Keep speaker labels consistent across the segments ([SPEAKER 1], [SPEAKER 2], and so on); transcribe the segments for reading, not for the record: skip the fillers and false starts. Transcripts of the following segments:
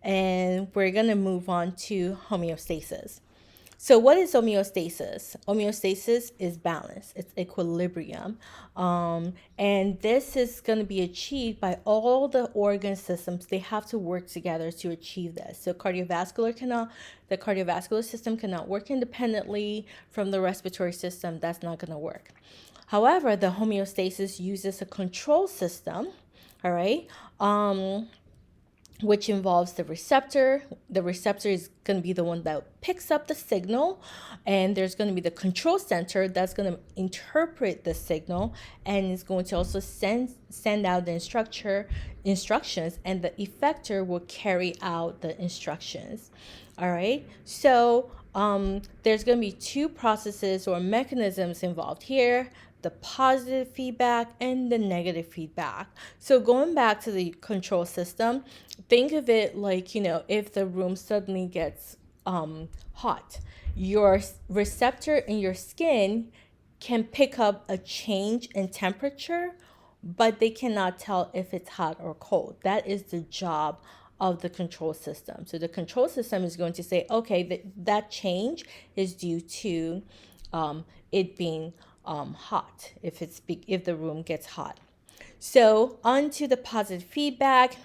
[SPEAKER 1] and we're going to move on to homeostasis. So, what is homeostasis? Homeostasis is balance, it's equilibrium. And this is going to be achieved by all the organ systems. They have to work together to achieve this. So, the cardiovascular system cannot work independently from the respiratory system. That's not going to work. However, the homeostasis uses a control system, all right, which involves the receptor. The receptor is going to be the one that picks up the signal, and there's going to be the control center that's going to interpret the signal and is going to also send out the instructions, and the effector will carry out the instructions. All right. So there's going to be two processes or mechanisms involved here: the positive feedback and the negative feedback. So going back to the control system, think of it like, if the room suddenly gets hot, your receptor in your skin can pick up a change in temperature, but they cannot tell if it's hot or cold. That is the job of the control system. So the control system is going to say, okay, that change is due to it being hot, if the room gets hot. So on to the positive feedback.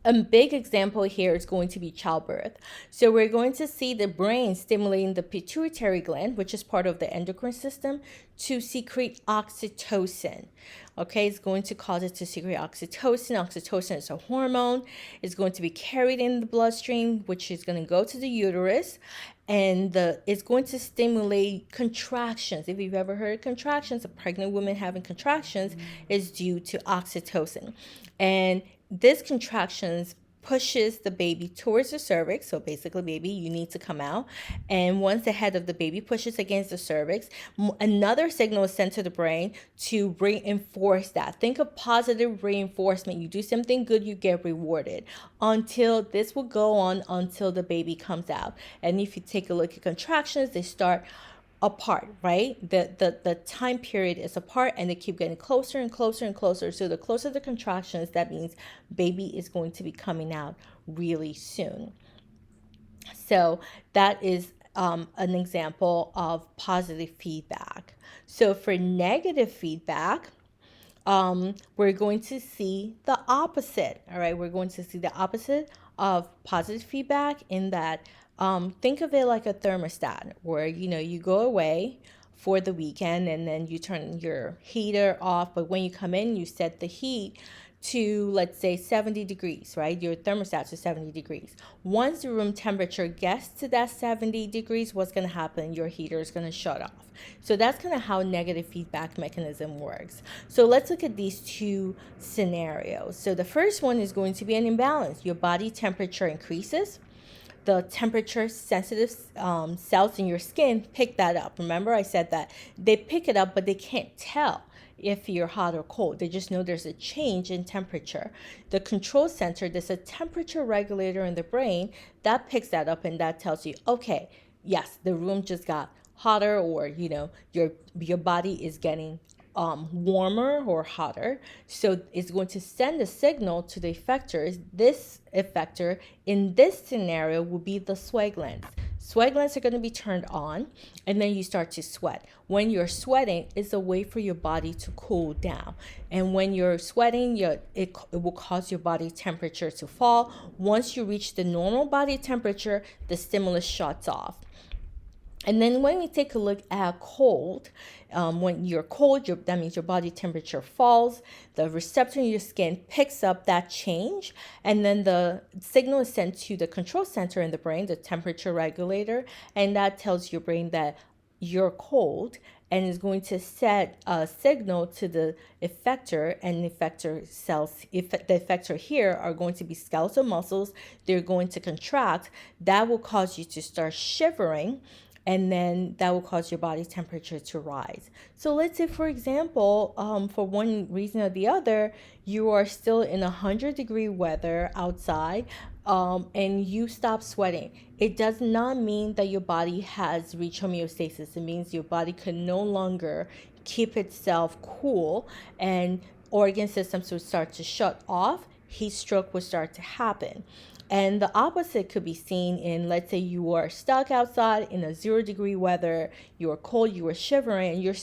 [SPEAKER 1] A big example here is going to be childbirth. So we're going to see the brain stimulating the pituitary gland, which is part of the endocrine system, to secrete oxytocin. Okay, it's going to cause it to secrete oxytocin. Oxytocin is a hormone. It's going to be carried in the bloodstream, which is going to go to the uterus, and it's going to stimulate contractions. If you've ever heard of contractions, a pregnant woman having contractions is due to oxytocin. And this contractions pushes the baby towards the cervix. So basically, baby, you need to come out. And once the head of the baby pushes against the cervix, another signal is sent to the brain to reinforce that. Think of positive reinforcement. You do something good, you get rewarded. This will go on until the baby comes out. And if you take a look at contractions, they start apart, right? The time period is apart, and they keep getting closer and closer and closer. So the closer the contractions, that means baby is going to be coming out really soon. So that is an example of positive feedback. So for negative feedback, we're going to see the opposite. All right, we're going to see the opposite of positive feedback in that think of it like a thermostat where you go away for the weekend and then you turn your heater off, but when you come in, you set the heat to, let's say, 70 degrees, right? Your thermostat to 70 degrees. Once the room temperature gets to that 70 degrees, what's going to happen? Your heater is going to shut off. So that's kind of how negative feedback mechanism works. So let's look at these two scenarios. So the first one is going to be an imbalance. Your body temperature increases. The temperature sensitive cells in your skin pick that up. Remember, I said that they pick it up, but they can't tell if you're hot or cold. They just know there's a change in temperature. The control center, there's a temperature regulator in the brain that picks that up, and that tells you, okay, yes, the room just got hotter, or your body is getting warmer or hotter. So it's going to send a signal to the effectors. This effector in this scenario will be the sweat glands. Sweat glands are going to be turned on, and then you start to sweat. When you're sweating, it's a way for your body to cool down. And when you're sweating, it will cause your body temperature to fall. Once you reach the normal body temperature, the stimulus shuts off. And then when we take a look at cold, when you're cold, that means your body temperature falls. The receptor in your skin picks up that change, and then the signal is sent to the control center in the brain, the temperature regulator, and that tells your brain that you're cold, and is going to set a signal to the effector, and effector cells. If the effector here are going to be skeletal muscles, they're going to contract. That will cause you to start shivering, and then that will cause your body temperature to rise. So let's say, for example, for one reason or the other, you are still in 100-degree weather outside, and you stop sweating. It does not mean that your body has reached homeostasis. It means your body can no longer keep itself cool, and organ systems will start to shut off. Heat stroke will start to happen. And the opposite could be seen in, let's say you are stuck outside in a 0-degree weather, you are cold, you are shivering, and you're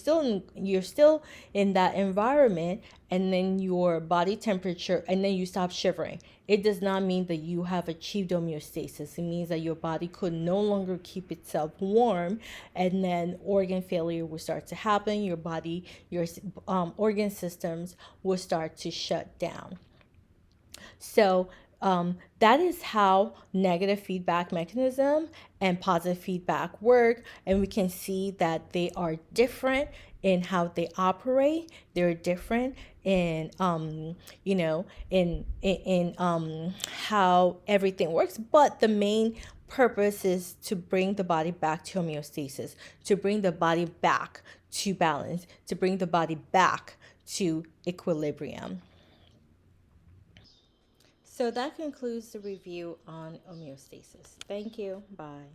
[SPEAKER 1] still in that environment, and then your body temperature, and then you stop shivering. It does not mean that you have achieved homeostasis. It means that your body could no longer keep itself warm, and then organ failure will start to happen. Your body, your organ systems will start to shut down. So that is how negative feedback mechanism and positive feedback work, and we can see that they are different in how they operate. They're different in how everything works, but the main purpose is to bring the body back to homeostasis, to bring the body back to balance, to bring the body back to equilibrium. So that concludes the review on homeostasis. Thank you. Bye.